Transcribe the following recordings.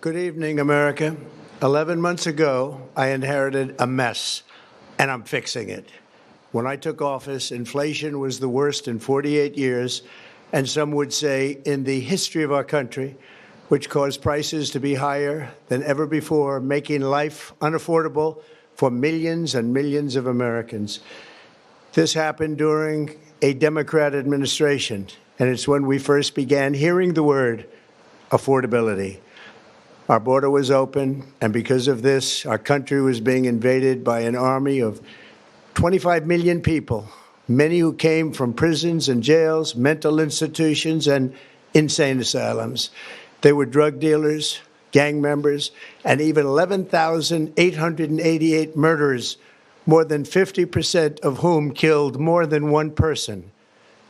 Good evening, America. 11 months ago, I inherited a mess, and I'm fixing it. When I took office, inflation was the worst in 48 years, and some would say in the history of our country, which caused prices to be higher than ever before, making life unaffordable for millions and millions of Americans. This happened during a Democrat administration, and it's when we first began hearing the word affordability. Our border was open, and because of this, our country was being invaded by an army of 25 million people, many who came from prisons and jails, mental institutions, and insane asylums. They were drug dealers, gang members, and even 11,888 murderers, more than 50% of whom killed more than one person.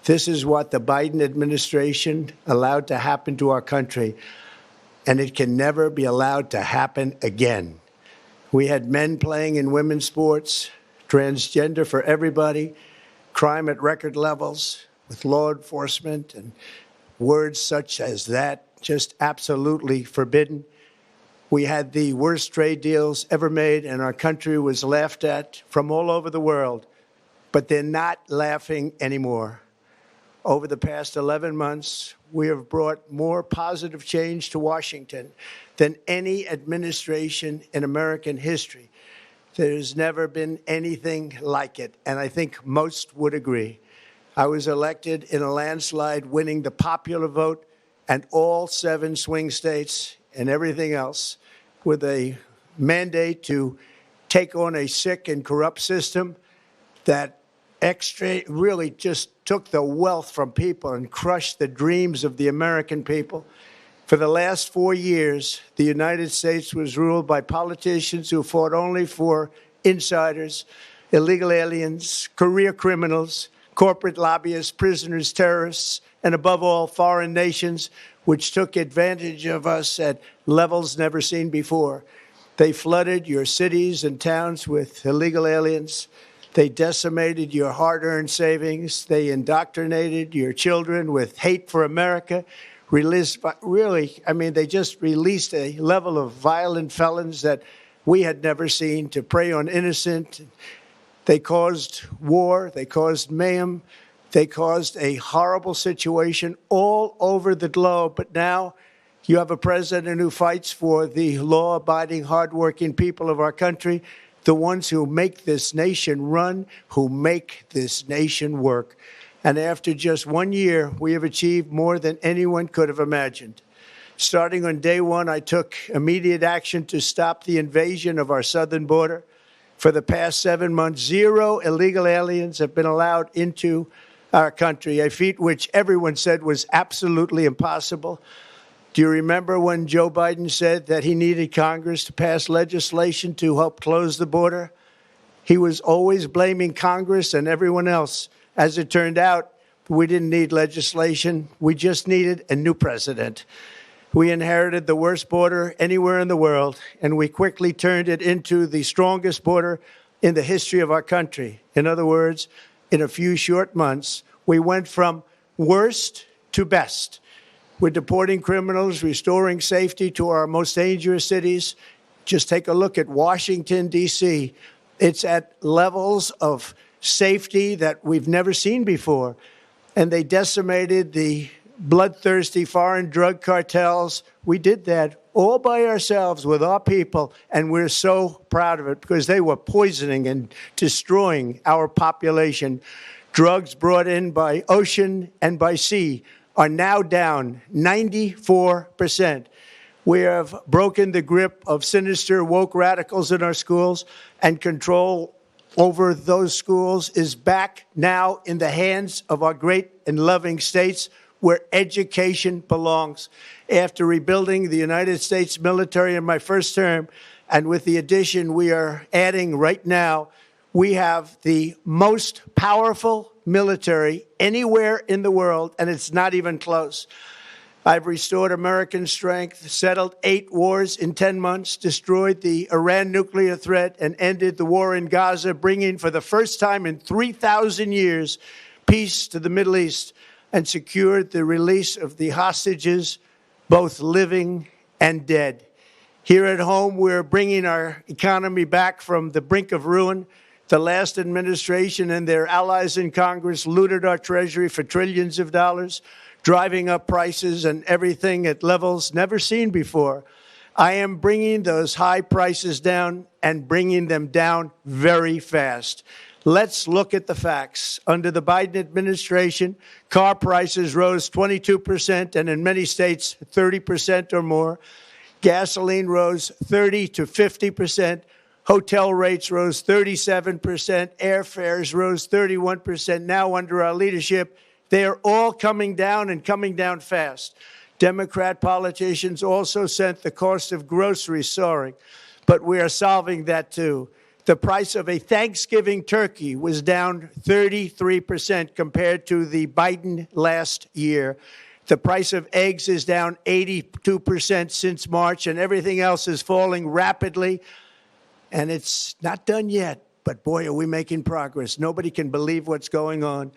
This is what the Biden administration allowed to happen to our country, and it can never be allowed to happen again. We had men playing in women's sports, transgender for everybody, crime at record levels with law enforcement, and words such as that just absolutely forbidden. We had the worst trade deals ever made, and our country was laughed at from all over the world. But they're not laughing anymore. Over the past 11 months, we have brought more positive change to Washington than any administration in American history. There's never been anything like it, and I think most would agree. I was elected in a landslide, winning the popular vote and all 7 swing states and everything else, with a mandate to take on a sick and corrupt system that really just took the wealth from people and crushed the dreams of the American people. For the last 4 years, the United States was ruled by politicians who fought only for insiders, illegal aliens, career criminals, corporate lobbyists, prisoners, terrorists, and above all, foreign nations, which took advantage of us at levels never seen before. They flooded your cities and towns with illegal aliens. They decimated your hard-earned savings. They indoctrinated your children with hate for America. They just released a level of violent felons that we had never seen to prey on innocent. They caused war. They caused mayhem. They caused a horrible situation all over the globe. But now you have a president who fights for the law-abiding, hardworking people of our country, the ones who make this nation run, who make this nation work. And after just 1 year, we have achieved more than anyone could have imagined. Starting on day one, I took immediate action to stop the invasion of our southern border. For the past 7 months, 0 illegal aliens have been allowed into our country, a feat which everyone said was absolutely impossible. Do you remember when Joe Biden said that he needed Congress to pass legislation to help close the border? He was always blaming Congress and everyone else. As it turned out, we didn't need legislation. We just needed a new president. We inherited the worst border anywhere in the world, and we quickly turned it into the strongest border in the history of our country. In other words, in a few short months, we went from worst to best. We're deporting criminals, restoring safety to our most dangerous cities. Just take a look at Washington, D.C. It's at levels of safety that we've never seen before. And they decimated the bloodthirsty foreign drug cartels. We did that all by ourselves with our people, and we're so proud of it because they were poisoning and destroying our population. Drugs brought in by ocean and by sea are now down 94%. We have broken the grip of sinister woke radicals in our schools, and control over those schools is back now in the hands of our great and loving states where education belongs. After rebuilding the United States military in my first term, and with the addition we are adding right now, we have the most powerful military anywhere in the world, and it's not even close. I've restored American strength, settled 8 wars in 10 months, destroyed the Iran nuclear threat, and ended the war in Gaza, bringing for the first time in 3,000 years peace to the Middle East, and secured the release of the hostages, both living and dead. Here at home, we're bringing our economy back from the brink of ruin. The last administration and their allies in Congress looted our Treasury for trillions of dollars, driving up prices and everything at levels never seen before. I am bringing those high prices down and bringing them down very fast. Let's look at the facts. Under the Biden administration, car prices rose 22% and in many states 30% or more. Gasoline rose 30 to 50%. Hotel rates rose 37%. Airfares rose 31%. Now, under our leadership, they are all coming down and coming down fast. Democrat politicians also sent the cost of groceries soaring, but we are solving that too. The price of a Thanksgiving turkey was down 33% compared to the Biden last year. The price of eggs is down 82% since March, and everything else is falling rapidly. And it's not done yet, but boy, are we making progress. Nobody can believe what's going on.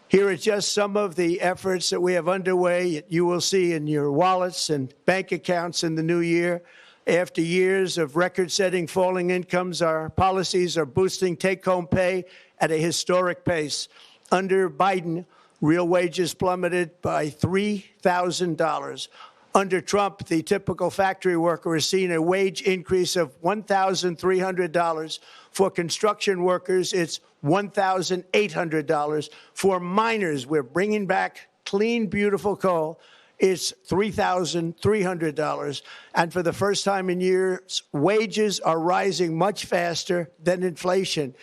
Here are just some of the efforts that we have underway. You will see in your wallets and bank accounts in the new year. After years of record-setting falling incomes, our policies are boosting take-home pay at a historic pace. Under Biden, real wages plummeted by $3,000. Under Trump, the typical factory worker has seen a wage increase of $1,300. For construction workers, it's $1,800. For miners, we're bringing back clean, beautiful coal. It's $3,300. And for the first time in years, wages are rising much faster than inflation.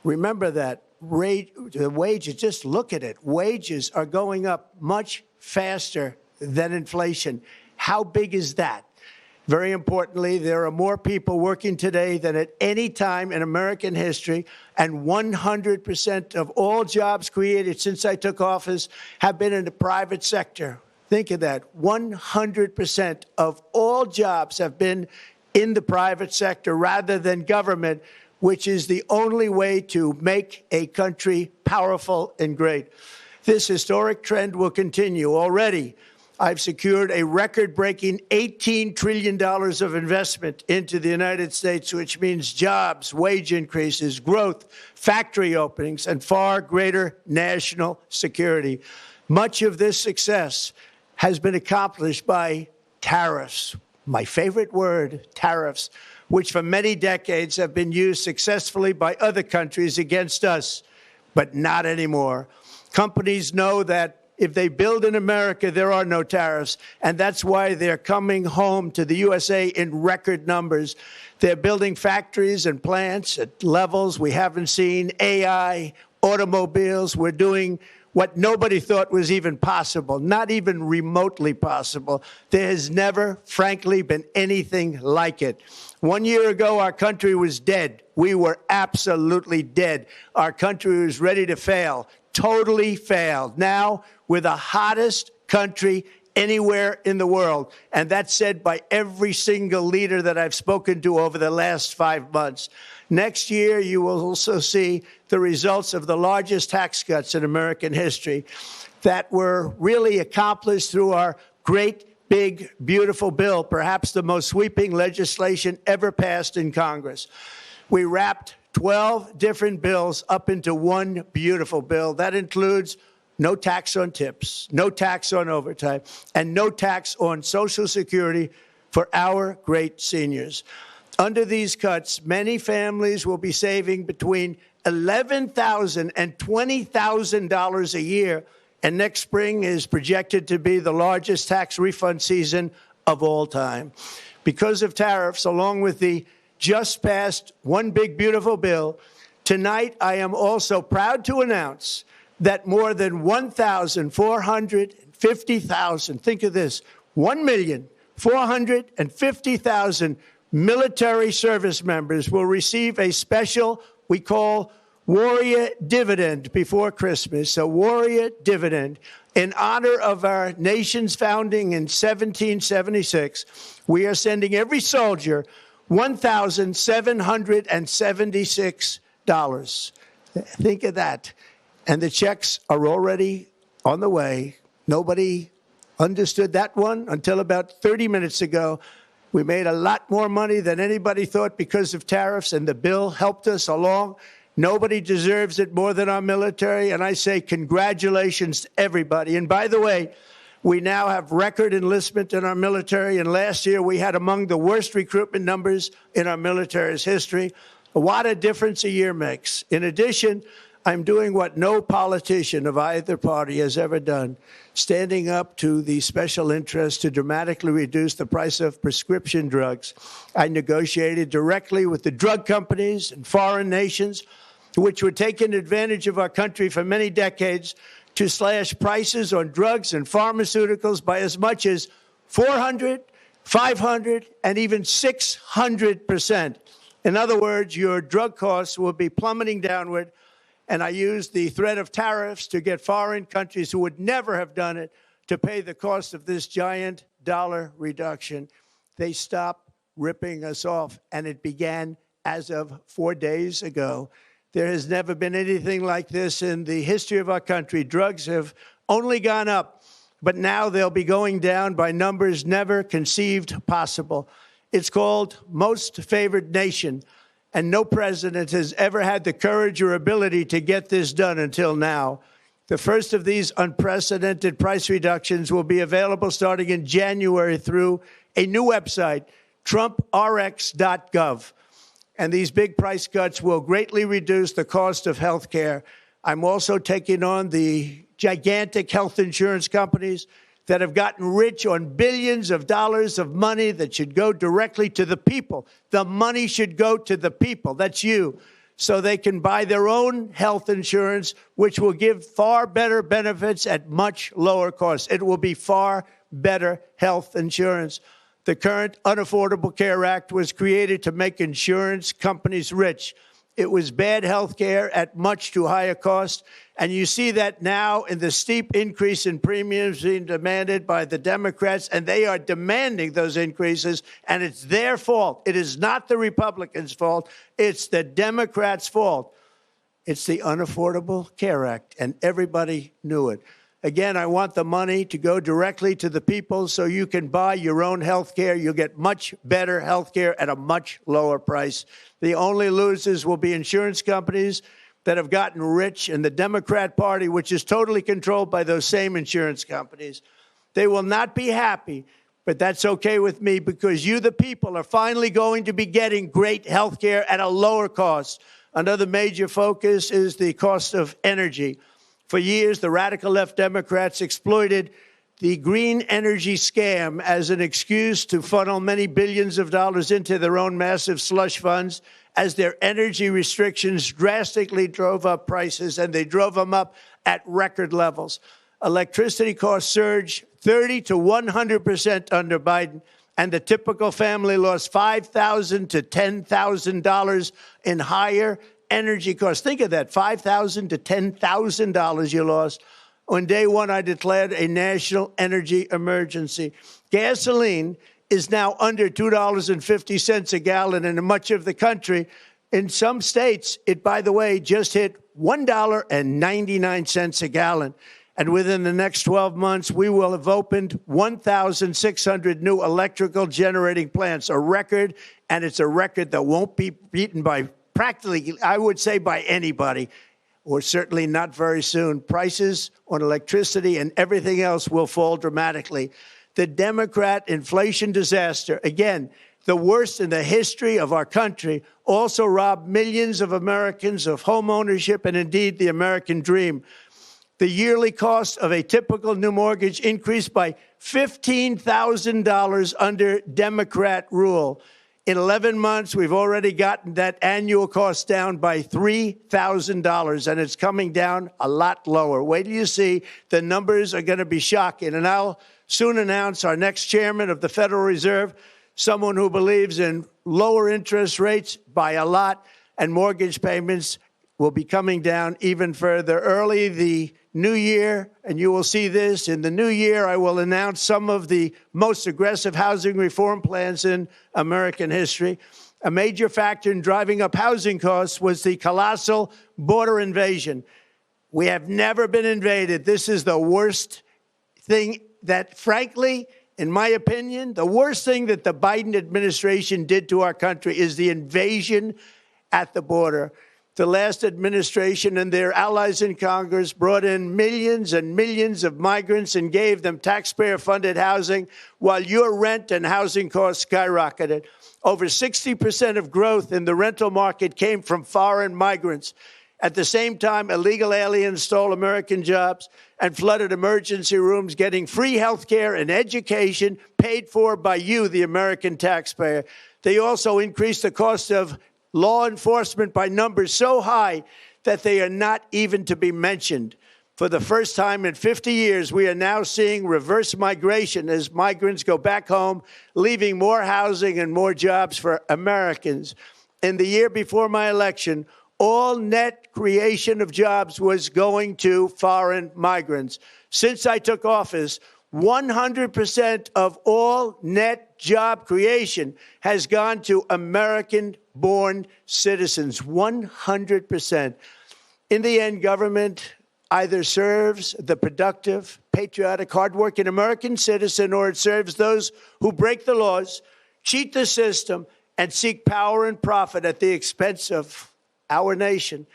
Remember that. The wages, just look at it. Wages are going up much faster than inflation. How big is that? Very importantly, there are more people working today than at any time in American history, and 100% of all jobs created since I took office have been in the private sector. Think of that. 100% of all jobs have been in the private sector rather than government, which is the only way to make a country powerful and great. This historic trend will continue. Already, I've secured a record-breaking $18 trillion of investment into the United States, which means jobs, wage increases, growth, factory openings, and far greater national security. Much of this success has been accomplished by tariffs. My favorite word, tariffs, which for many decades have been used successfully by other countries against us, but not anymore. Companies know that if they build in America, there are no tariffs, and that's why they're coming home to the USA in record numbers. They're building factories and plants at levels we haven't seen, AI, automobiles. We're doing what nobody thought was even possible, not even remotely possible. There has never, frankly, been anything like it. 1 year ago, our country was dead. We were absolutely dead. Our country was ready to fail, totally failed. Now, we're the hottest country anywhere in the world, and that's said by every single leader that I've spoken to over the last 5 months. Next year, you will also see the results of the largest tax cuts in American history that were really accomplished through our great, big, beautiful bill, perhaps the most sweeping legislation ever passed in Congress. We wrapped 12 different bills up into one beautiful bill. That includes no tax on tips, no tax on overtime, and no tax on Social Security for our great seniors. Under these cuts, many families will be saving between $11,000 and $20,000 a year, and next spring is projected to be the largest tax refund season of all time. Because of tariffs, along with the just passed One Big Beautiful Bill, tonight I am also proud to announce that more than 1,450,000, think of this, 1,450,000 military service members will receive a special, we call Warrior Dividend before Christmas, a Warrior Dividend. In honor of our nation's founding in 1776, we are sending every soldier $1,776. Think of that. And the checks are already on the way. Nobody understood that one until about 30 minutes ago. We made a lot more money than anybody thought because of tariffs, and the bill helped us along. Nobody deserves it more than our military, and I say congratulations to everybody. And by the way, we now have record enlistment in our military, and last year we had among the worst recruitment numbers in our military's history. What a difference a year makes. In addition, I'm doing what no politician of either party has ever done, standing up to the special interests to dramatically reduce the price of prescription drugs. I negotiated directly with the drug companies and foreign nations, which were taking advantage of our country for many decades, to slash prices on drugs and pharmaceuticals by as much as 400, 500, and even 600%. In other words, your drug costs will be plummeting downward. And I used the threat of tariffs to get foreign countries who would never have done it to pay the cost of this giant dollar reduction. They stopped ripping us off, and it began as of 4 days ago. There has never been anything like this in the history of our country. Drugs have only gone up, but now they'll be going down by numbers never conceived possible. It's called most favored nation. And no president has ever had the courage or ability to get this done until now. The first of these unprecedented price reductions will be available starting in January through a new website, TrumpRx.gov. And these big price cuts will greatly reduce the cost of health care. I'm also taking on the gigantic health insurance companies that have gotten rich on billions of dollars of money that should go directly to the people. The money should go to the people. That's you. So they can buy their own health insurance, which will give far better benefits at much lower costs. It will be far better health insurance. The current Unaffordable Care Act was created to make insurance companies rich. It was bad health care at much too high a cost. And you see that now in the steep increase in premiums being demanded by the Democrats, and they are demanding those increases, and it's their fault. It is not the Republicans' fault. It's the Democrats' fault. It's the Unaffordable Care Act, and everybody knew it. Again, I want the money to go directly to the people so you can buy your own health care. You'll get much better health care at a much lower price. The only losers will be insurance companies that have gotten rich, and the Democrat Party, which is totally controlled by those same insurance companies. They will not be happy, but that's okay with me because you, the people, are finally going to be getting great health care at a lower cost. Another major focus is the cost of energy. For years, the radical left Democrats exploited the green energy scam as an excuse to funnel many billions of dollars into their own massive slush funds as their energy restrictions drastically drove up prices, and they drove them up at record levels. Electricity costs surged 30 to 100% under Biden, and the typical family lost $5,000 to $10,000 in higher energy costs. Think of that, $5,000 to $10,000 you lost. On day one, I declared a national energy emergency. Gasoline is now under $2.50 a gallon in much of the country. In some states, it, by the way, just hit $1.99 a gallon. And within the next 12 months, we will have opened 1,600 new electrical generating plants, a record, and it's a record that won't be beaten by practically, I would say, by anybody, or certainly not very soon. Prices on electricity and everything else will fall dramatically. The Democrat inflation disaster, again, the worst in the history of our country, also robbed millions of Americans of home ownership and indeed the American dream. The yearly cost of a typical new mortgage increased by $15,000 under Democrat rule. In 11 months, we've already gotten that annual cost down by $3,000, and it's coming down a lot lower. Wait till you see. The numbers are going to be shocking. And I'll soon announce our next chairman of the Federal Reserve, someone who believes in lower interest rates by a lot, and mortgage payments will be coming down even further. Early the new year, and you will see this, in the new year, I will announce some of the most aggressive housing reform plans in American history. A major factor in driving up housing costs was the colossal border invasion. We have never been invaded. This is the worst thing that, frankly, in my opinion, the worst thing that the Biden administration did to our country is the invasion at the border. The last administration and their allies in Congress brought in millions and millions of migrants and gave them taxpayer-funded housing while your rent and housing costs skyrocketed. Over 60% of growth in the rental market came from foreign migrants. At the same time, illegal aliens stole American jobs and flooded emergency rooms, getting free health care and education paid for by you, the American taxpayer. They also increased the cost of law enforcement by numbers so high that they are not even to be mentioned. For the first time in 50 years, we are now seeing reverse migration as migrants go back home, leaving more housing and more jobs for Americans. In the year before my election, all net creation of jobs was going to foreign migrants. Since I took office, 100% of all net job creation has gone to American-born citizens, 100%. In the end, government either serves the productive, patriotic, hardworking American citizen, or it serves those who break the laws, cheat the system, and seek power and profit at the expense of our nation.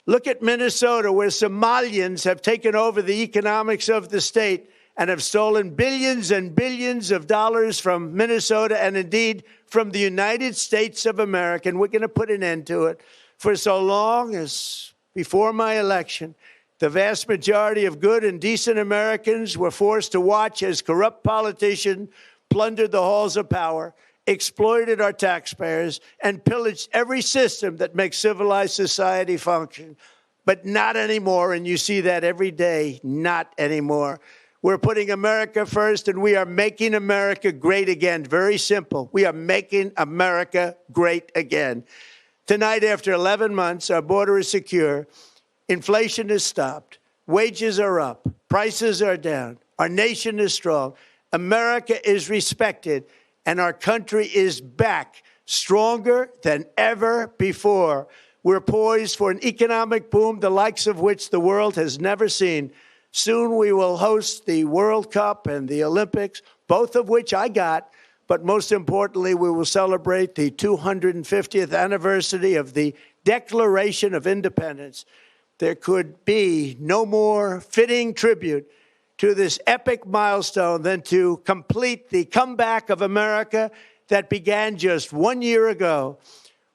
Look at Minnesota, where Somalians have taken over the economics of the state and have stolen billions and billions of dollars from Minnesota and indeed from the United States of America. And we're going to put an end to it. For so long as before my election, the vast majority of good and decent Americans were forced to watch as corrupt politicians plundered the halls of power, exploited our taxpayers, and pillaged every system that makes civilized society function. But not anymore, and you see that every day, not anymore. We're putting America first, and we are making America great again. Very simple. We are making America great again. Tonight, after 11 months, our border is secure. Inflation is stopped. Wages are up. Prices are down. Our nation is strong. America is respected. And our country is back, stronger than ever before. We're poised for an economic boom, the likes of which the world has never seen. Soon we will host the World Cup and the Olympics, both of which I got. But most importantly, we will celebrate the 250th anniversary of the Declaration of Independence. There could be no more fitting tribute to this epic milestone than to complete the comeback of America that began just 1 year ago.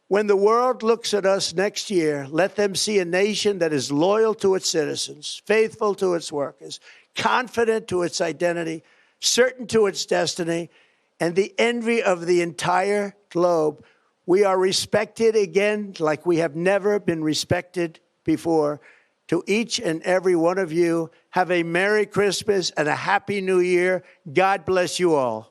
When the world looks at us next year, let them see a nation that is loyal to its citizens, faithful to its workers, confident to its identity, certain to its destiny, and the envy of the entire globe. We are respected again like we have never been respected before. To each and every one of you, have a Merry Christmas and a Happy New Year. God bless you all.